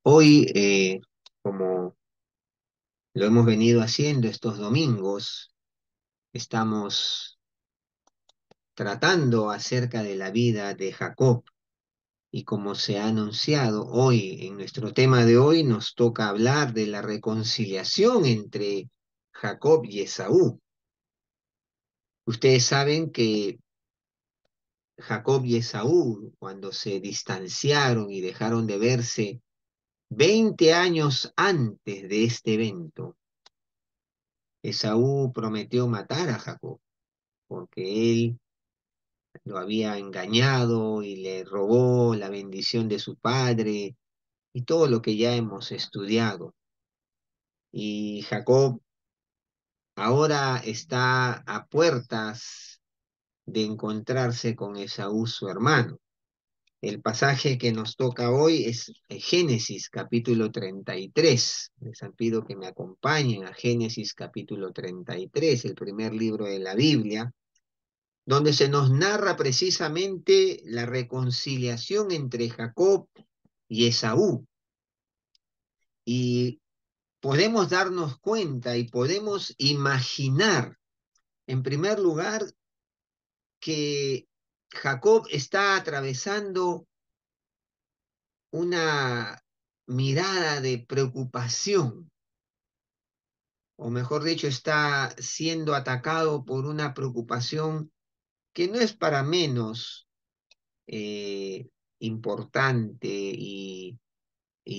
Hoy, como lo hemos venido haciendo estos domingos, estamos tratando acerca de la vida de Jacob y como se ha anunciado hoy en nuestro tema de hoy, nos toca hablar de la reconciliación entre Jacob y Esaú. Ustedes saben que Jacob y Esaú, cuando se distanciaron y dejaron de verse 20 años antes de este evento, Esaú prometió matar a Jacob porque él lo había engañado y le robó la bendición de su padre y todo lo que ya hemos estudiado. Y Jacob ahora está a puertas de encontrarse con Esaú, su hermano. El pasaje que nos toca hoy es Génesis capítulo 33. Les pido que me acompañen a Génesis capítulo 33, el primer libro de la Biblia, donde se nos narra precisamente la reconciliación entre Jacob y Esaú. Y podemos darnos cuenta y podemos imaginar, en primer lugar, que Jacob está atravesando una mirada de preocupación, o mejor dicho, está siendo atacado por una preocupación que no es para menos eh, importante y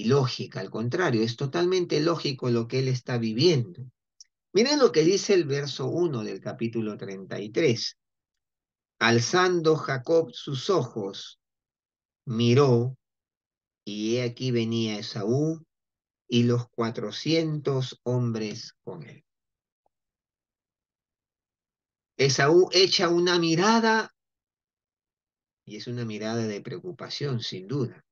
lógica, al contrario, es totalmente lógico lo que él está viviendo. Miren lo que dice el verso 1 del capítulo 33. Alzando Jacob sus ojos, miró, y he aquí venía Esaú y los 400 hombres con él. Esaú echa una mirada, y es una mirada de preocupación, sin duda.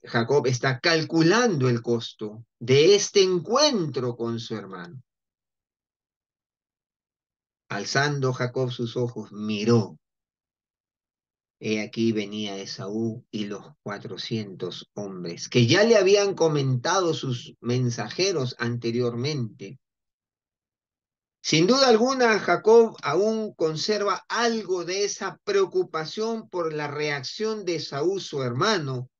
Jacob está calculando el costo de este encuentro con su hermano. Alzando Jacob sus ojos, miró. He aquí venía Esaú y los 400 hombres, que ya le habían comentado sus mensajeros anteriormente. Sin duda alguna, Jacob aún conserva algo de esa preocupación por la reacción de Esaú, su hermano,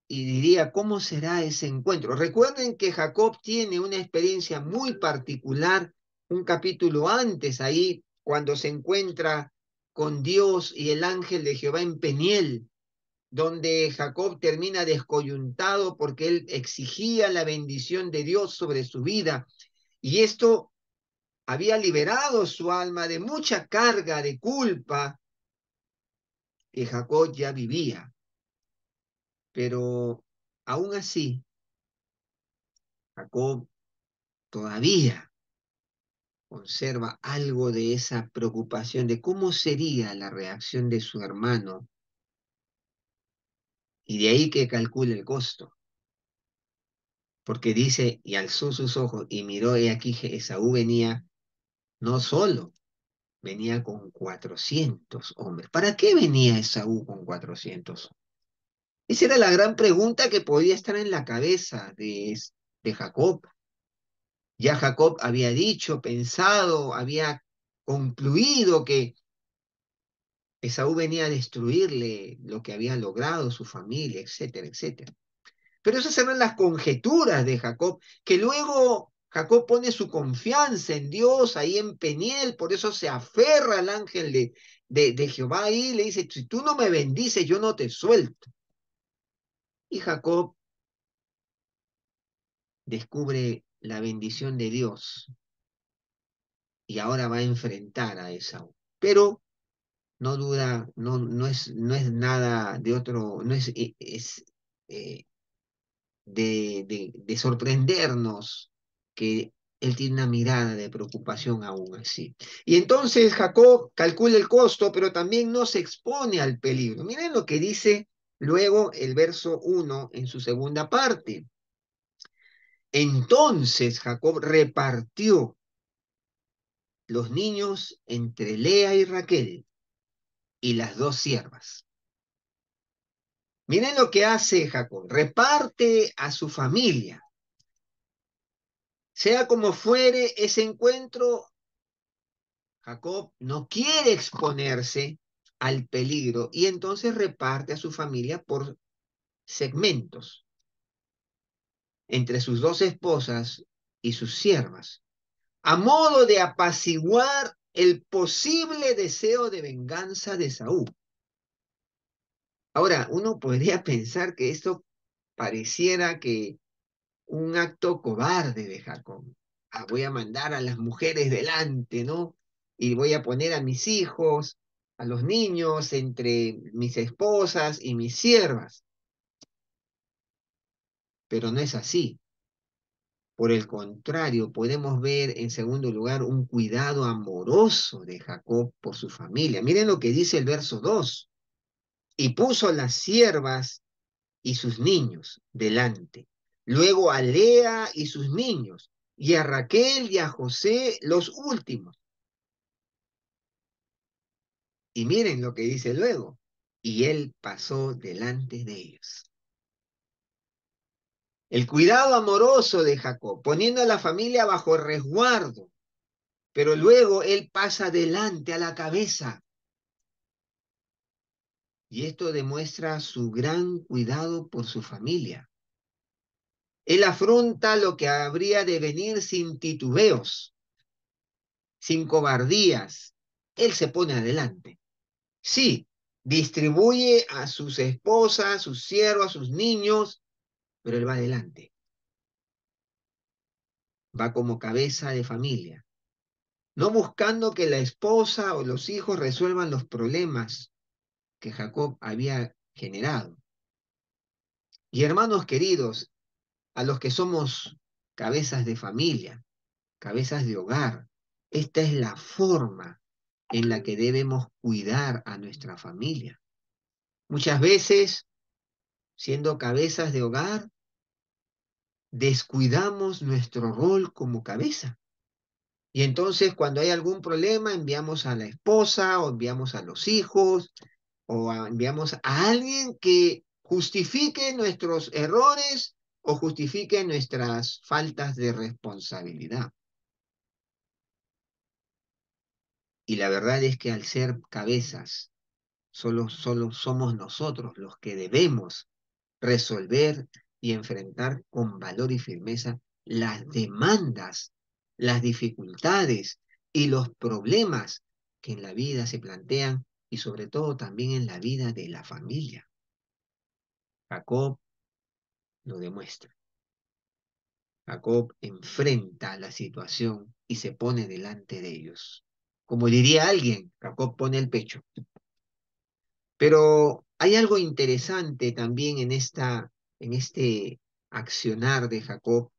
y diría, ¿cómo será ese encuentro? Recuerden que Jacob tiene una experiencia muy particular, un capítulo antes ahí, cuando se encuentra con Dios y el ángel de Jehová en Peniel, donde Jacob termina descoyuntado porque él exigía la bendición de Dios sobre su vida. Y esto había liberado su alma de mucha carga de culpa que Jacob ya vivía. Pero aún así, Jacob todavía conserva algo de esa preocupación de cómo sería la reacción de su hermano, y de ahí que calcule el costo, porque dice, y alzó sus ojos y miró, y aquí Esaú venía no solo, venía con 400 hombres. ¿Para qué venía Esaú con 400? Esa era la gran pregunta que podía estar en la cabeza de Jacob. Ya Jacob había dicho, pensado, había concluido que Esaú venía a destruirle lo que había logrado, su familia, etcétera, etcétera. Pero esas eran las conjeturas de Jacob, que luego Jacob pone su confianza en Dios ahí en Peniel, por eso se aferra al ángel de Jehová y le dice, si tú no me bendices, yo no te suelto. Y Jacob descubre la bendición de Dios y ahora va a enfrentar a Esaú. Pero no duda, no es nada de otro, no es, es eh, de sorprendernos que él tiene una mirada de preocupación aún así. Y entonces Jacob calcula el costo, pero también no se expone al peligro. Miren lo que dice luego el verso 1 en su segunda parte. Entonces Jacob repartió los niños entre Lea y Raquel y las dos siervas. Miren lo que hace Jacob. Reparte a su familia. Sea como fuere ese encuentro, Jacob no quiere exponerse al peligro y entonces reparte a su familia por segmentos entre sus dos esposas y sus siervas, a modo de apaciguar el posible deseo de venganza de Saúl. Ahora, uno podría pensar que esto pareciera que un acto cobarde de Jacob. Ah, voy a mandar a las mujeres delante, ¿no? Y voy a poner a mis hijos, a los niños, entre mis esposas y mis siervas. Pero no es así. Por el contrario, podemos ver en segundo lugar un cuidado amoroso de Jacob por su familia. Miren lo que dice el verso 2. Y puso las siervas y sus niños delante. Luego a Lea y sus niños, y a Raquel y a José los últimos. Y miren lo que dice luego. Y él pasó delante de ellos. El cuidado amoroso de Jacob, poniendo a la familia bajo resguardo, pero luego él pasa delante a la cabeza. Y esto demuestra su gran cuidado por su familia. Él afronta lo que habría de venir sin titubeos, sin cobardías. Él se pone adelante. Sí, distribuye a sus esposas, sus siervos, a sus niños, pero él va adelante. Va como cabeza de familia, no buscando que la esposa o los hijos resuelvan los problemas que Jacob había generado. Y hermanos queridos, a los que somos cabezas de familia, cabezas de hogar, esta es la forma en la que debemos cuidar a nuestra familia. Muchas veces, siendo cabezas de hogar, descuidamos nuestro rol como cabeza. Y entonces cuando hay algún problema enviamos a la esposa o enviamos a los hijos enviamos a alguien que justifique nuestros errores o justifique nuestras faltas de responsabilidad. Y la verdad es que al ser cabezas, solo somos nosotros los que debemos resolver y enfrentar con valor y firmeza las demandas, las dificultades y los problemas que en la vida se plantean y sobre todo también en la vida de la familia. Jacob lo demuestra. Jacob enfrenta la situación y se pone delante de ellos. Como diría alguien, Jacob pone el pecho. Pero hay algo interesante también en este accionar de Jacob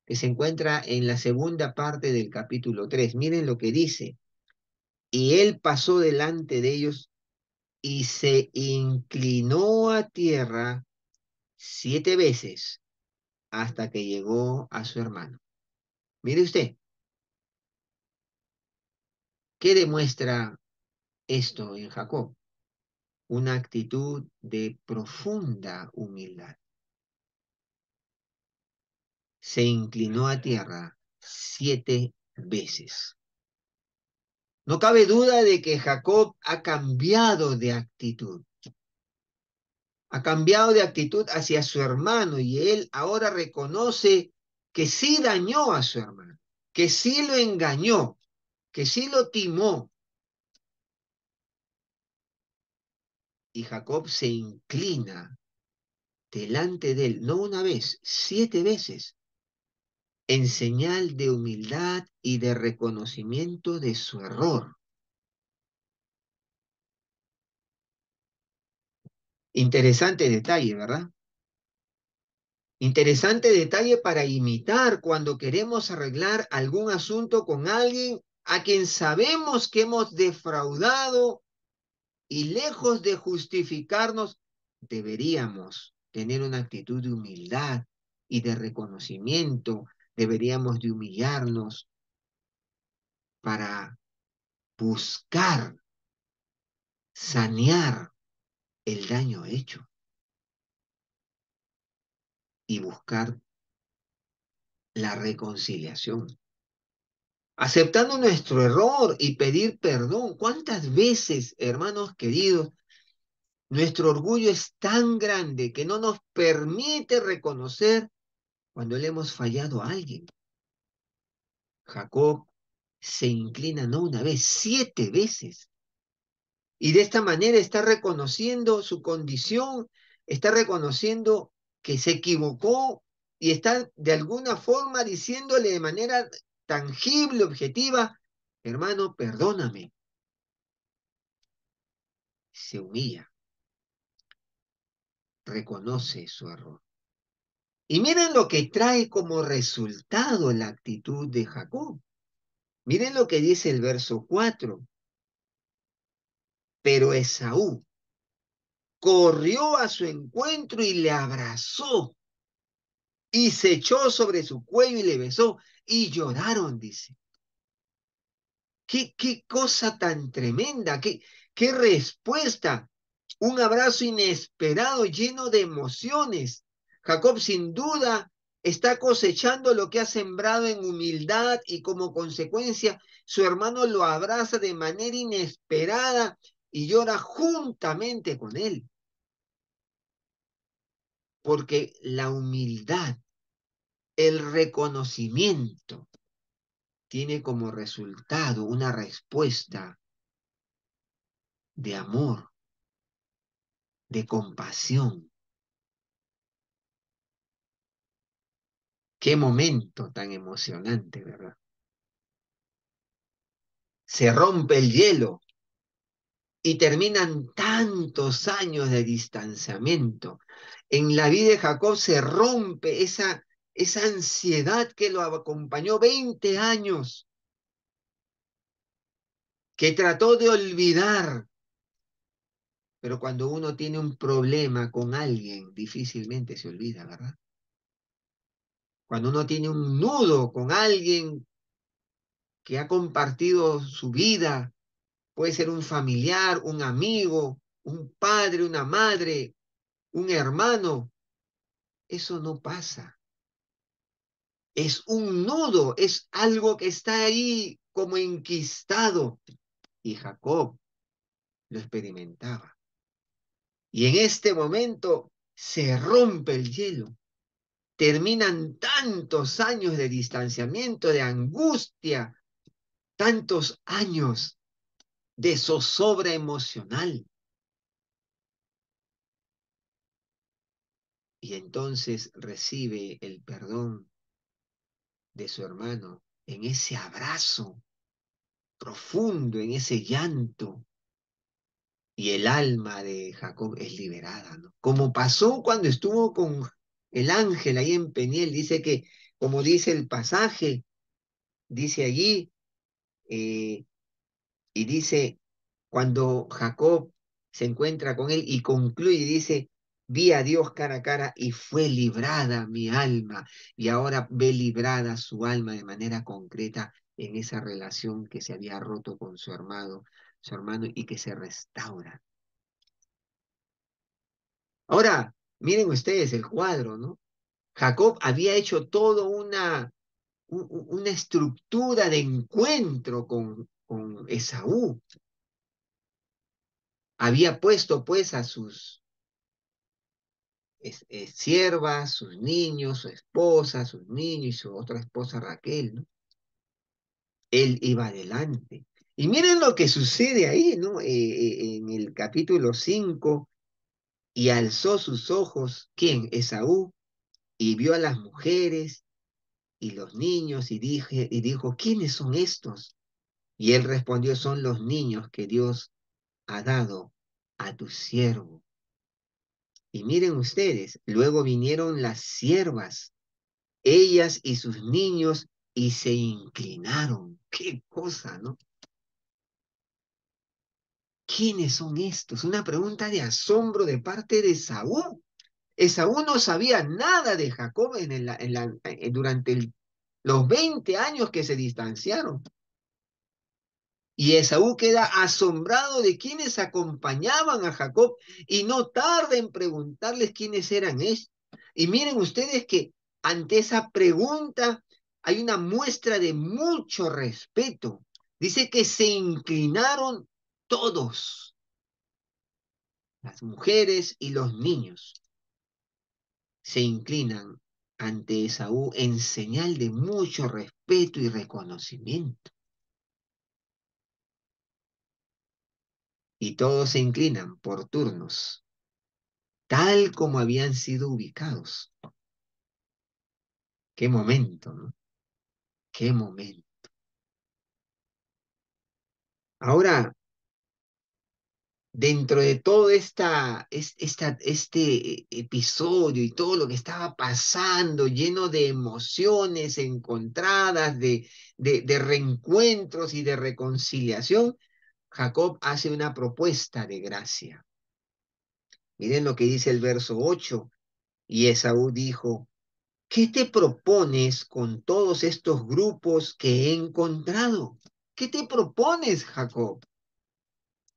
que se encuentra en la segunda parte del capítulo 3. Miren lo que dice. Y él pasó delante de ellos y se inclinó a tierra 7 veces hasta que llegó a su hermano. Mire usted, ¿qué demuestra esto en Jacob? Una actitud de profunda humildad. Se inclinó a tierra 7 veces. No cabe duda de que Jacob ha cambiado de actitud. Ha cambiado de actitud hacia su hermano y él ahora reconoce que sí dañó a su hermano, que sí lo engañó, que sí lo timó. Y Jacob se inclina delante de él, no una vez, 7 veces, en señal de humildad y de reconocimiento de su error. Interesante detalle, ¿verdad? Interesante detalle para imitar cuando queremos arreglar algún asunto con alguien a quien sabemos que hemos defraudado y lejos de justificarnos, deberíamos tener una actitud de humildad y de reconocimiento. Deberíamos de humillarnos para buscar sanear el daño hecho. y buscar la reconciliación, aceptando nuestro error y pedir perdón. ¿Cuántas veces, hermanos queridos, nuestro orgullo es tan grande que no nos permite reconocer cuando le hemos fallado a alguien? Jacob se inclina no una vez, 7 veces. Y de esta manera está reconociendo su condición, está reconociendo que se equivocó y está de alguna forma diciéndole de manera tangible, objetiva, hermano, perdóname. Se humilla, reconoce su error. Y miren lo que trae como resultado la actitud de Jacob. Miren lo que dice el verso 4. Pero Esaú corrió a su encuentro y le abrazó y se echó sobre su cuello y le besó y lloraron, dice. Qué cosa tan tremenda, qué respuesta. Un abrazo inesperado, lleno de emociones. Jacob sin duda está cosechando lo que ha sembrado en humildad y como consecuencia su hermano lo abraza de manera inesperada y llora juntamente con él. Porque la humildad, el reconocimiento, tiene como resultado una respuesta de amor, de compasión. Qué momento tan emocionante, ¿verdad? Se rompe el hielo y terminan tantos años de distanciamiento. En la vida de Jacob se rompe esa ansiedad que lo acompañó 20 años, que trató de olvidar. Pero cuando uno tiene un problema con alguien, difícilmente se olvida, ¿verdad? Cuando uno tiene un nudo con alguien que ha compartido su vida, puede ser un familiar, un amigo, un padre, una madre, un hermano, eso no pasa. Es un nudo, es algo que está ahí como enquistado. Y Jacob lo experimentaba. Y en este momento se rompe el hielo. Terminan tantos años de distanciamiento, de angustia, tantos años de zozobra emocional. Y entonces recibe el perdón de su hermano en ese abrazo profundo, en ese llanto. Y el alma de Jacob es liberada, ¿no? Como pasó cuando estuvo con el ángel ahí en Peniel. Dice que, como dice el pasaje, dice allí, eh, y dice, cuando Jacob se encuentra con él y concluye, dice, vi a Dios cara a cara y fue librada mi alma. Y ahora ve librada su alma de manera concreta en esa relación que se había roto con su hermano y que se restaura. Ahora, miren ustedes el cuadro, ¿no? Jacob había hecho toda una estructura de encuentro con Esaú. Había puesto pues a sus siervas, sus niños, su esposa, sus niños y su otra esposa Raquel, ¿no? Él iba adelante. Y miren lo que sucede ahí, ¿no? En el capítulo 5, y alzó sus ojos, ¿quién? Esaú, y vio a las mujeres y los niños y dijo, ¿quiénes son estos? Y él respondió, son los niños que Dios ha dado a tu siervo. Y miren ustedes, luego vinieron las siervas, ellas y sus niños, y se inclinaron. Qué cosa, ¿no? ¿Quiénes son estos? Una pregunta de asombro de parte de Esaú. Esaú no sabía nada de Jacob durante los 20 años que se distanciaron. Y Esaú queda asombrado de quienes acompañaban a Jacob y no tarda en preguntarles quiénes eran ellos. Y miren ustedes que ante esa pregunta hay una muestra de mucho respeto. Dice que se inclinaron todos, las mujeres y los niños, se inclinan ante Esaú en señal de mucho respeto y reconocimiento. Y todos se inclinan por turnos, tal como habían sido ubicados. Qué momento, ¿no? Qué momento. Ahora, dentro de todo este episodio y todo lo que estaba pasando, lleno de emociones encontradas, de reencuentros y de reconciliación, Jacob hace una propuesta de gracia. Miren lo que dice el verso 8. Y Esaú dijo, ¿qué te propones con todos estos grupos que he encontrado? ¿Qué te propones, Jacob?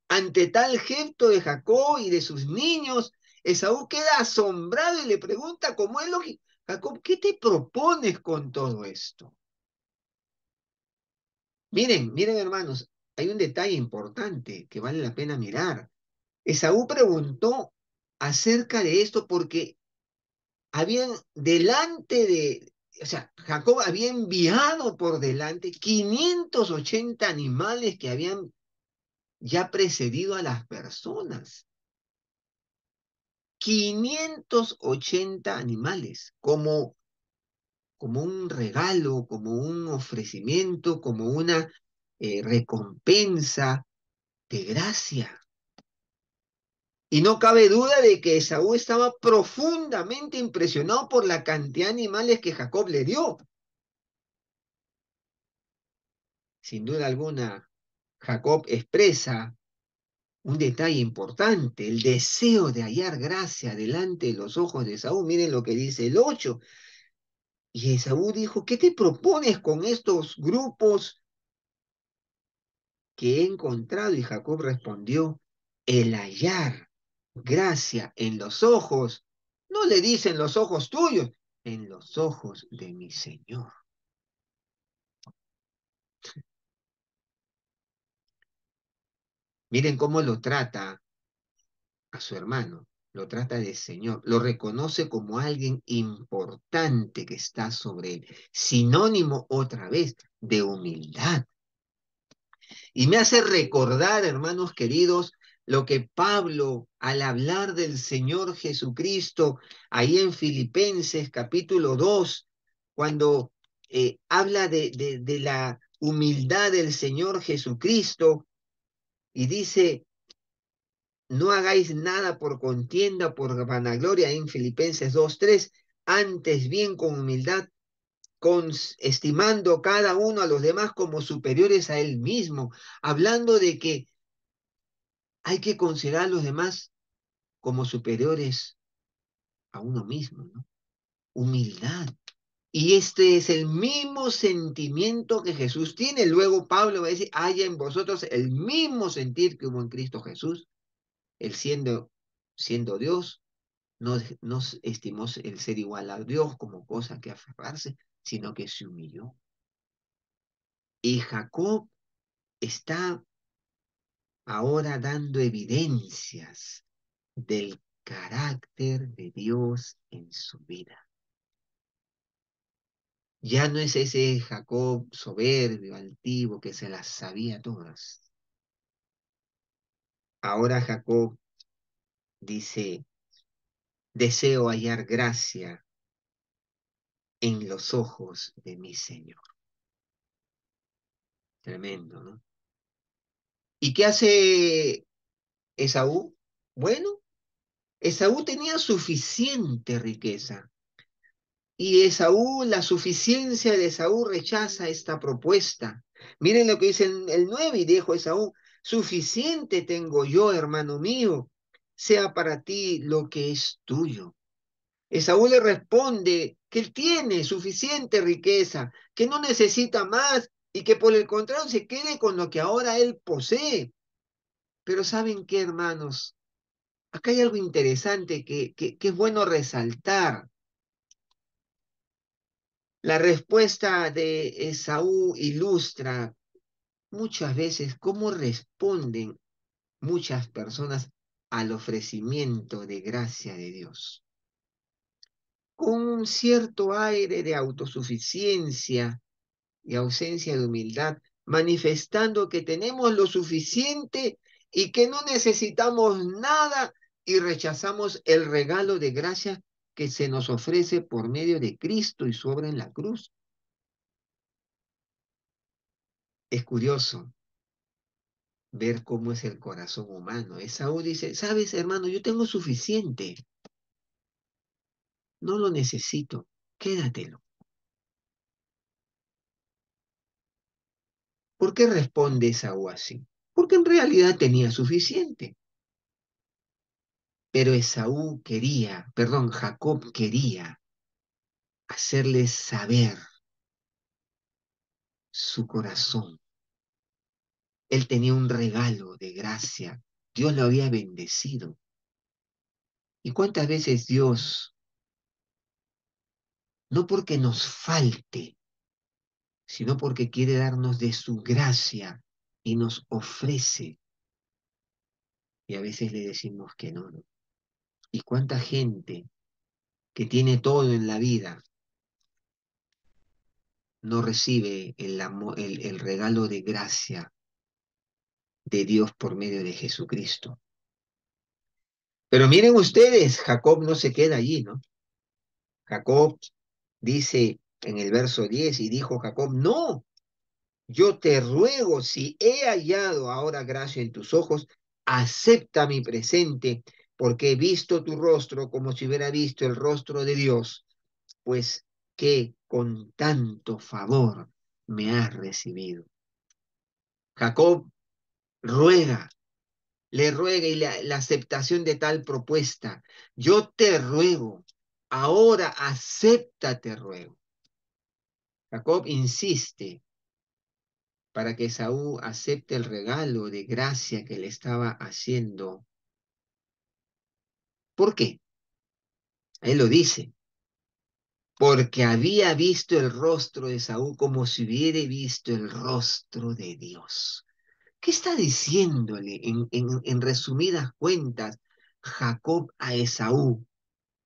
Ante tal gesto de Jacob y de sus niños, Esaú queda asombrado y le pregunta, ¿cómo es lógico? Jacob, ¿qué te propones con todo esto? Miren, miren hermanos, hay un detalle importante que vale la pena mirar. Esaú preguntó acerca de esto porque habían delante de, o sea, Jacob había enviado por delante 580 animales que habían ya precedido a las personas. 580 animales, como un regalo, como un ofrecimiento, como una recompensa de gracia. Y no cabe duda de que Esaú estaba profundamente impresionado por la cantidad de animales que Jacob le dio. Sin duda alguna, Jacob expresa un detalle importante, el deseo de hallar gracia delante de los ojos de Esaú. Miren lo que dice el 8. Y Esaú dijo, ¿qué te propones con estos grupos que he encontrado? Y Jacob respondió, el hallar gracia en los ojos, no le dicen los ojos tuyos, en los ojos de mi Señor. Miren cómo lo trata a su hermano, lo trata de Señor, lo reconoce como alguien importante que está sobre él, sinónimo otra vez de humildad. Y me hace recordar, hermanos queridos, lo que Pablo, al hablar del Señor Jesucristo, ahí en Filipenses capítulo 2, cuando habla de la humildad del Señor Jesucristo, y dice, no hagáis nada por contienda, por vanagloria, en Filipenses 2:3, antes bien con humildad, estimando cada uno a los demás como superiores a él mismo, hablando de que hay que considerar a los demás como superiores a uno mismo, ¿no? Humildad. Y este es el mismo sentimiento que Jesús tiene. Luego Pablo va a decir, haya en vosotros el mismo sentir que hubo en Cristo Jesús. Él siendo Dios, no estimó el ser igual a Dios como cosa que aferrarse, sino que se humilló. Y Jacob está ahora dando evidencias del carácter de Dios en su vida. Ya no es ese Jacob soberbio, altivo, que se las sabía todas. Ahora Jacob dice, deseo hallar gracia en los ojos de mi Señor. Tremendo, ¿no? ¿Y qué hace Esaú? Bueno, Esaú tenía suficiente riqueza. Y Esaú, la suficiencia de Esaú rechaza esta propuesta. Miren lo que dice el 9, y dijo Esaú, suficiente tengo yo, hermano mío, sea para ti lo que es tuyo. Esaú le responde que él tiene suficiente riqueza, que no necesita más y que por el contrario se quede con lo que ahora él posee. Pero ¿saben qué, hermanos? Acá hay algo interesante que es bueno resaltar. La respuesta de Esaú ilustra muchas veces cómo responden muchas personas al ofrecimiento de gracia de Dios. Con un cierto aire de autosuficiencia y ausencia de humildad, manifestando que tenemos lo suficiente y que no necesitamos nada y rechazamos el regalo de gracia que se nos ofrece por medio de Cristo y su obra en la cruz. Es curioso ver cómo es el corazón humano. Esaú dice, sabes, hermano, yo tengo suficiente, no lo necesito, quédatelo. ¿Por qué responde Esaú así? Porque en realidad tenía suficiente. Pero Esaú quería, perdón, Jacob quería hacerles saber su corazón. Él tenía un regalo de gracia. Dios lo había bendecido. ¿Y cuántas veces Dios, no porque nos falte, sino porque quiere darnos de su gracia y nos ofrece? Y a veces le decimos que no, ¿no? ¿Y cuánta gente que tiene todo en la vida no recibe el regalo de gracia de Dios por medio de Jesucristo? Pero miren ustedes, Jacob no se queda allí, ¿no? Jacob dice en el verso 10, y dijo Jacob, no, yo te ruego, si he hallado ahora gracia en tus ojos, acepta mi presente, porque he visto tu rostro como si hubiera visto el rostro de Dios, pues que con tanto favor me has recibido. Jacob ruega, le ruega y la aceptación de tal propuesta. Yo te ruego, ahora acepta, te ruego. Jacob insiste para que Esaú acepte el regalo de gracia que le estaba haciendo. ¿Por qué? Él lo dice, porque había visto el rostro de Esaú como si hubiera visto el rostro de Dios. ¿Qué está diciéndole en resumidas cuentas Jacob a Esaú?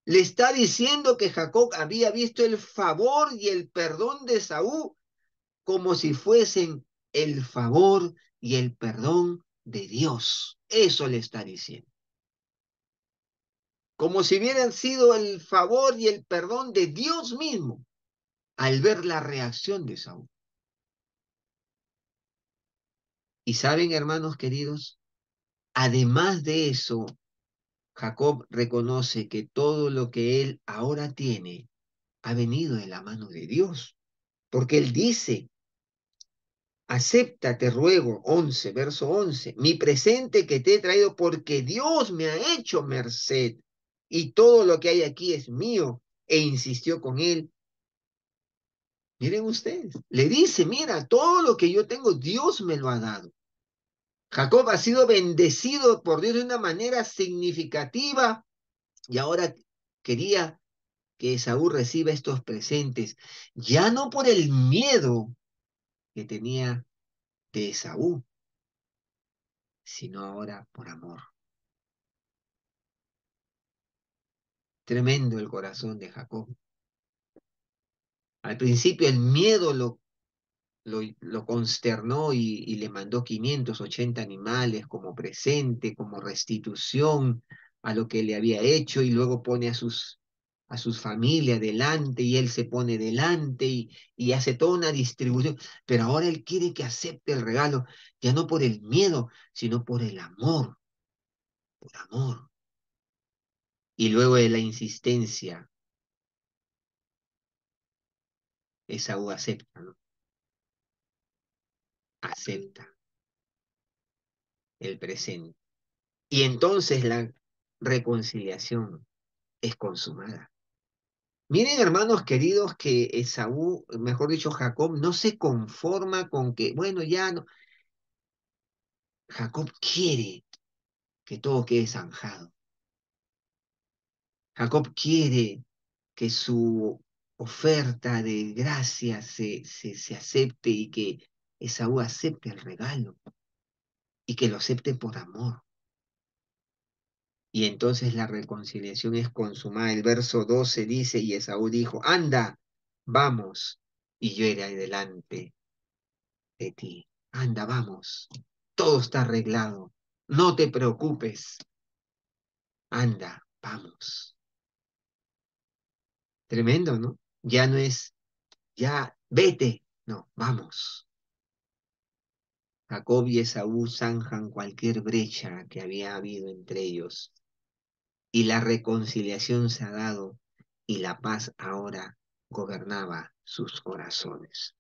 Le está diciendo que Jacob había visto el favor y el perdón de Esaú como si fuesen el favor y el perdón de Dios. Eso le está diciendo. Como si hubieran sido el favor y el perdón de Dios mismo al ver la reacción de Saúl. Y saben, hermanos queridos, además de eso, Jacob reconoce que todo lo que él ahora tiene ha venido de la mano de Dios. Porque él dice, acepta, te ruego, 11, verso 11, mi presente que te he traído porque Dios me ha hecho merced y todo lo que hay aquí es mío. E insistió con él. Miren ustedes, le dice, mira, todo lo que yo tengo, Dios me lo ha dado. Jacob ha sido bendecido por Dios de una manera significativa y ahora quería que Esaú reciba estos presentes, ya no por el miedo que tenía de Esaú, sino ahora por amor. Tremendo el corazón de Jacob. Al principio el miedo lo consternó y le mandó 580 animales como presente, como restitución a lo que le había hecho y luego pone a sus familias delante y él se pone delante y hace toda una distribución. Pero ahora él quiere que acepte el regalo, ya no por el miedo, sino por el amor, por amor. Y luego de la insistencia, Esaú acepta, ¿no? Acepta el presente. Y entonces la reconciliación es consumada. Miren, hermanos queridos, que Esaú, mejor dicho, Jacob, no se conforma con que, bueno, ya no. Jacob quiere que todo quede zanjado. Jacob quiere que su oferta de gracia se acepte y que Esaú acepte el regalo y que lo acepte por amor. Y entonces la reconciliación es consumada. El verso 12 dice, y Esaú dijo, anda, vamos, y yo iré delante de ti. Anda, vamos, todo está arreglado, no te preocupes, anda, vamos. Tremendo, ¿no? Ya no es, ya, vete, no, vamos. Jacob y Esaú zanjan cualquier brecha que había habido entre ellos, y la reconciliación se ha dado, y la paz ahora gobernaba sus corazones.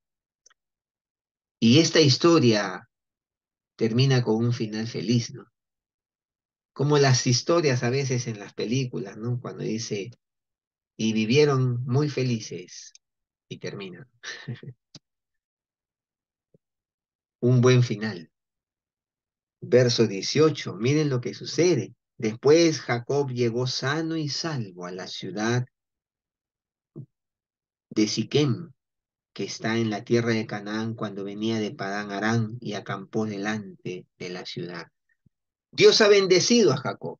Y esta historia termina con un final feliz, ¿no? Como las historias a veces en las películas, ¿no? Cuando dice, y vivieron muy felices, y termina. Un buen final. Verso 18, miren lo que sucede. Después Jacob llegó sano y salvo a la ciudad de Siquem, que está en la tierra de Canaán, cuando venía de Padán Aram y acampó delante de la ciudad. Dios ha bendecido a Jacob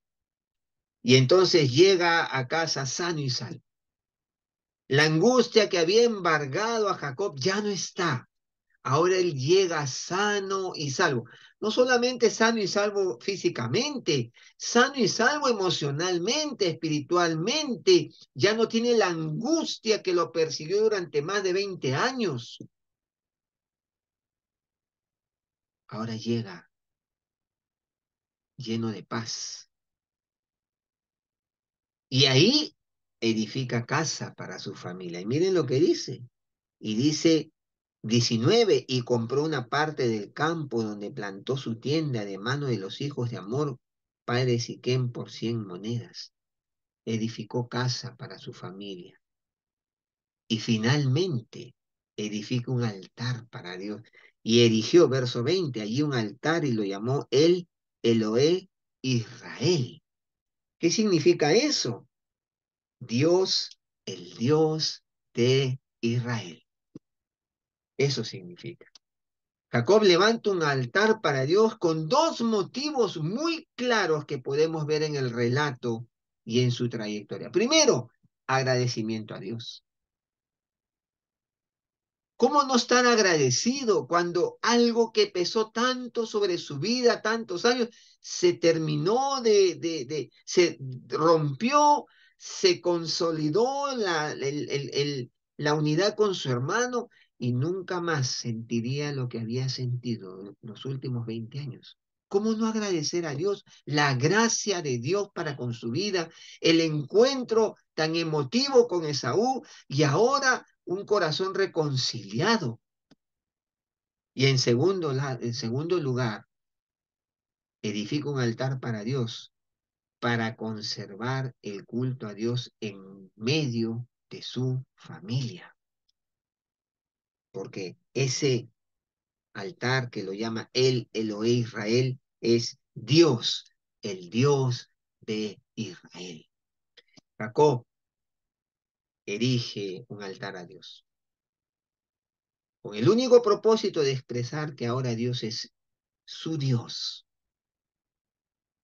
y entonces llega a casa sano y salvo. La angustia que había embargado a Jacob ya no está. Ahora él llega sano y salvo. No solamente sano y salvo físicamente, sano y salvo emocionalmente, espiritualmente. Ya no tiene la angustia que lo persiguió durante más de 20 años. Ahora llega lleno de paz. Y ahí edifica casa para su familia. Y miren lo que dice. Y dice 19, y compró una parte del campo donde plantó su tienda de mano de los hijos de Amor, padre de Siquem, por 100 monedas. Edificó casa para su familia. Y finalmente edifica un altar para Dios. Y erigió, verso 20, allí un altar y lo llamó el Eloé Israel. ¿Qué significa eso? Dios, el Dios de Israel. Eso significa. Jacob levanta un altar para Dios con dos motivos muy claros que podemos ver en el relato y en su trayectoria. Primero, agradecimiento a Dios. ¿Cómo no estar agradecido cuando algo que pesó tanto sobre su vida, tantos años, se terminó se rompió, se consolidó la unidad con su hermano y nunca más sentiría lo que había sentido en los últimos 20 años? ¿Cómo no agradecer a Dios la gracia de Dios para con su vida, el encuentro tan emotivo con Esaú y ahora un corazón reconciliado? Y en segundo lugar, edifica un altar para Dios, para conservar el culto a Dios en medio de su familia. Porque ese altar que lo llama el Eloé Israel es Dios, el Dios de Israel. Jacob erige un altar a Dios, con el único propósito de expresar que ahora Dios es su Dios,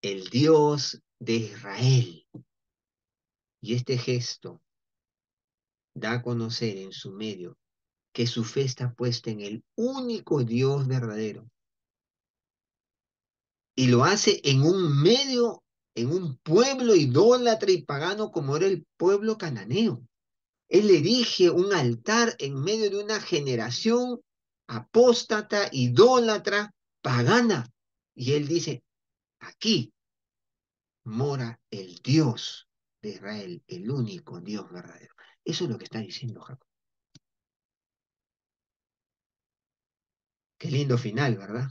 el Dios de Israel. Y este gesto da a conocer en su medio que su fe está puesta en el único Dios verdadero. Y lo hace en un medio, en un pueblo idólatra y pagano como era el pueblo cananeo. Él erige un altar en medio de una generación apóstata, idólatra, pagana. Y él dice, aquí mora el Dios de Israel, el único Dios verdadero. Eso es lo que está diciendo Jacob. Qué lindo final, ¿verdad?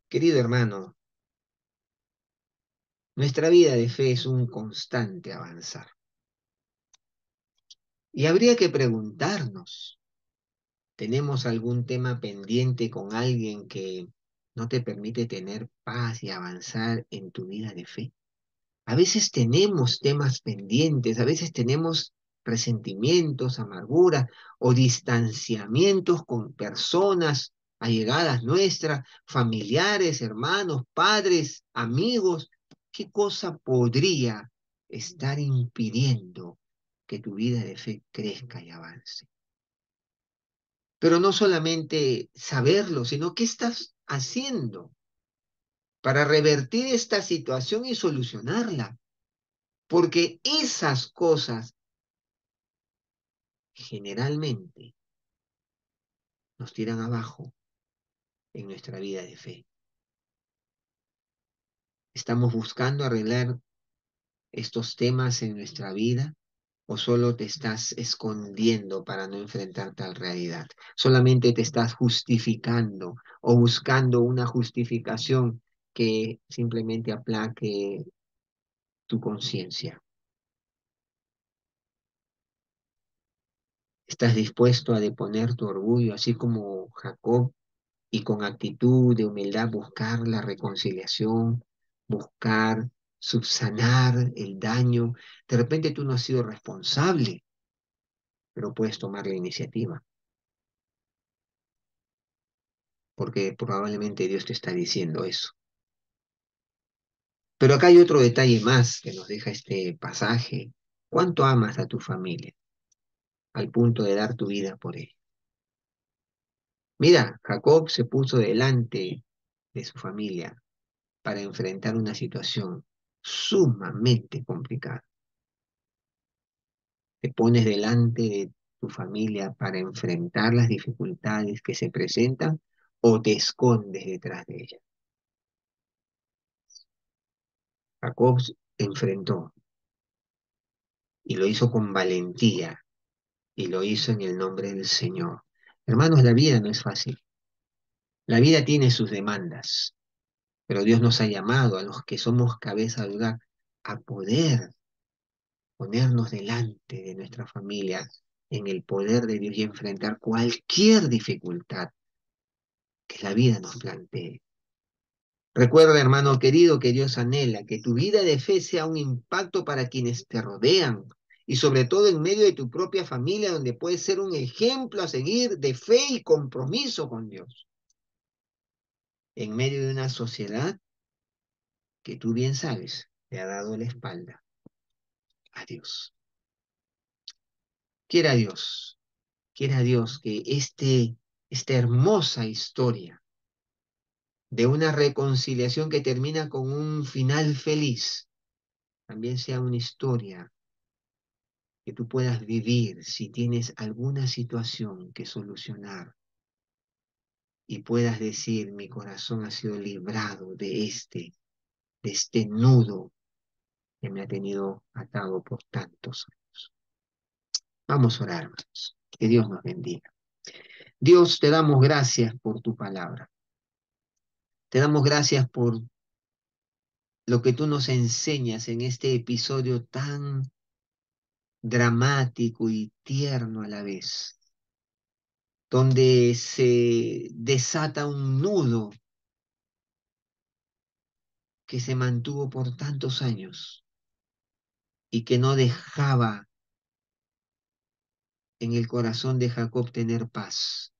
Querido hermano, nuestra vida de fe es un constante avanzar. Y habría que preguntarnos, ¿tenemos algún tema pendiente con alguien que no te permite tener paz y avanzar en tu vida de fe? A veces tenemos temas pendientes, a veces tenemos resentimientos, amargura o distanciamientos con personas allegadas nuestras, familiares, hermanos, padres, amigos. ¿Qué cosa podría estar impidiendo que tu vida de fe crezca y avance? Pero no solamente saberlo, sino qué estás haciendo para revertir esta situación y solucionarla. Porque esas cosas generalmente nos tiran abajo en nuestra vida de fe. ¿Estamos buscando arreglar estos temas en nuestra vida o solo te estás escondiendo para no enfrentar tal realidad? Solamente te estás justificando o buscando una justificación que simplemente aplaque tu conciencia. ¿Estás dispuesto a deponer tu orgullo, así como Jacob, y con actitud de humildad buscar la reconciliación, buscar subsanar el daño? De repente tú no has sido responsable, pero puedes tomar la iniciativa, porque probablemente Dios te está diciendo eso. Pero acá hay otro detalle más que nos deja este pasaje. ¿Cuánto amas a tu familia al punto de dar tu vida por él? Mira, Jacob se puso delante de su familia para enfrentar una situación sumamente complicada. Te pones delante de tu familia para enfrentar las dificultades que se presentan o te escondes detrás de ellas. Jacob enfrentó y lo hizo con valentía y lo hizo en el nombre del Señor. Hermanos, la vida no es fácil. La vida tiene sus demandas, pero Dios nos ha llamado a los que somos cabeza de hogar a poder ponernos delante de nuestra familia en el poder de Dios y enfrentar cualquier dificultad que la vida nos plantee. Recuerda, hermano querido, que Dios anhela que tu vida de fe sea un impacto para quienes te rodean y sobre todo en medio de tu propia familia, donde puedes ser un ejemplo a seguir de fe y compromiso con Dios. En medio de una sociedad que tú bien sabes te ha dado la espalda a Dios. Quiera Dios, quiera Dios que esta hermosa historia de una reconciliación que termina con un final feliz también sea una historia que tú puedas vivir si tienes alguna situación que solucionar y puedas decir: mi corazón ha sido librado de este nudo que me ha tenido atado por tantos años. Vamos a orar, hermanos. Que Dios nos bendiga. Dios, te damos gracias por tu palabra. Te damos gracias por lo que tú nos enseñas en este episodio tan dramático y tierno a la vez, donde se desata un nudo que se mantuvo por tantos años y que no dejaba en el corazón de Jacob tener paz.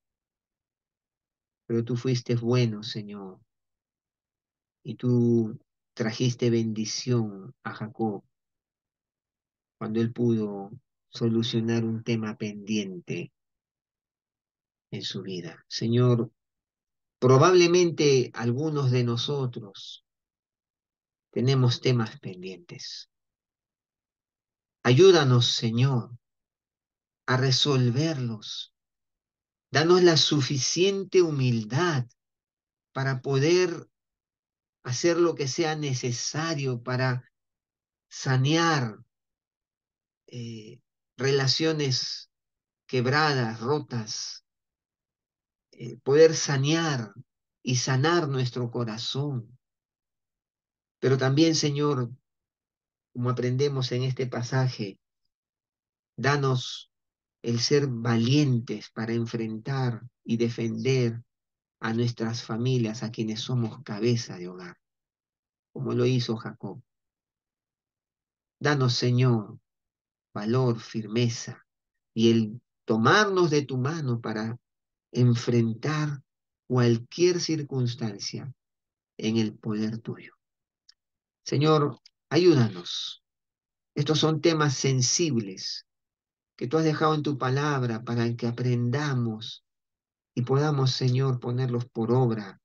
Pero tú fuiste bueno, Señor, y tú trajiste bendición a Jacob cuando él pudo solucionar un tema pendiente en su vida. Señor, probablemente algunos de nosotros tenemos temas pendientes. Ayúdanos, Señor, a resolverlos. Danos la suficiente humildad para poder hacer lo que sea necesario para sanear eh, relaciones quebradas, rotas, poder sanear y sanar nuestro corazón. Pero también, Señor, como aprendemos en este pasaje, danos el ser valientes para enfrentar y defender a nuestras familias, a quienes somos cabeza de hogar, como lo hizo Jacob. Danos, Señor, valor, firmeza y el tomarnos de tu mano para enfrentar cualquier circunstancia en el poder tuyo. Señor, ayúdanos. Estos son temas sensibles que tú has dejado en tu palabra para que aprendamos y podamos, Señor, ponerlos por obra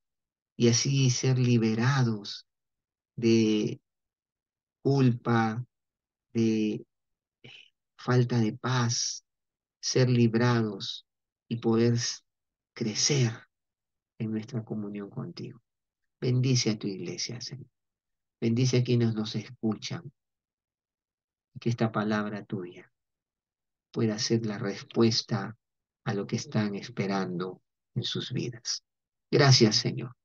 y así ser liberados de culpa, de falta de paz, ser librados y poder crecer en nuestra comunión contigo. Bendice a tu iglesia, Señor. Bendice a quienes nos escuchan y que esta palabra tuya pueda ser la respuesta a lo que están esperando en sus vidas. Gracias, Señor.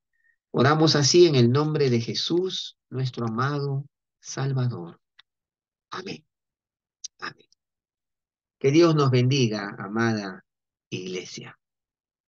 Oramos así en el nombre de Jesús, nuestro amado Salvador. Amén. Amén. Que Dios nos bendiga, amada iglesia.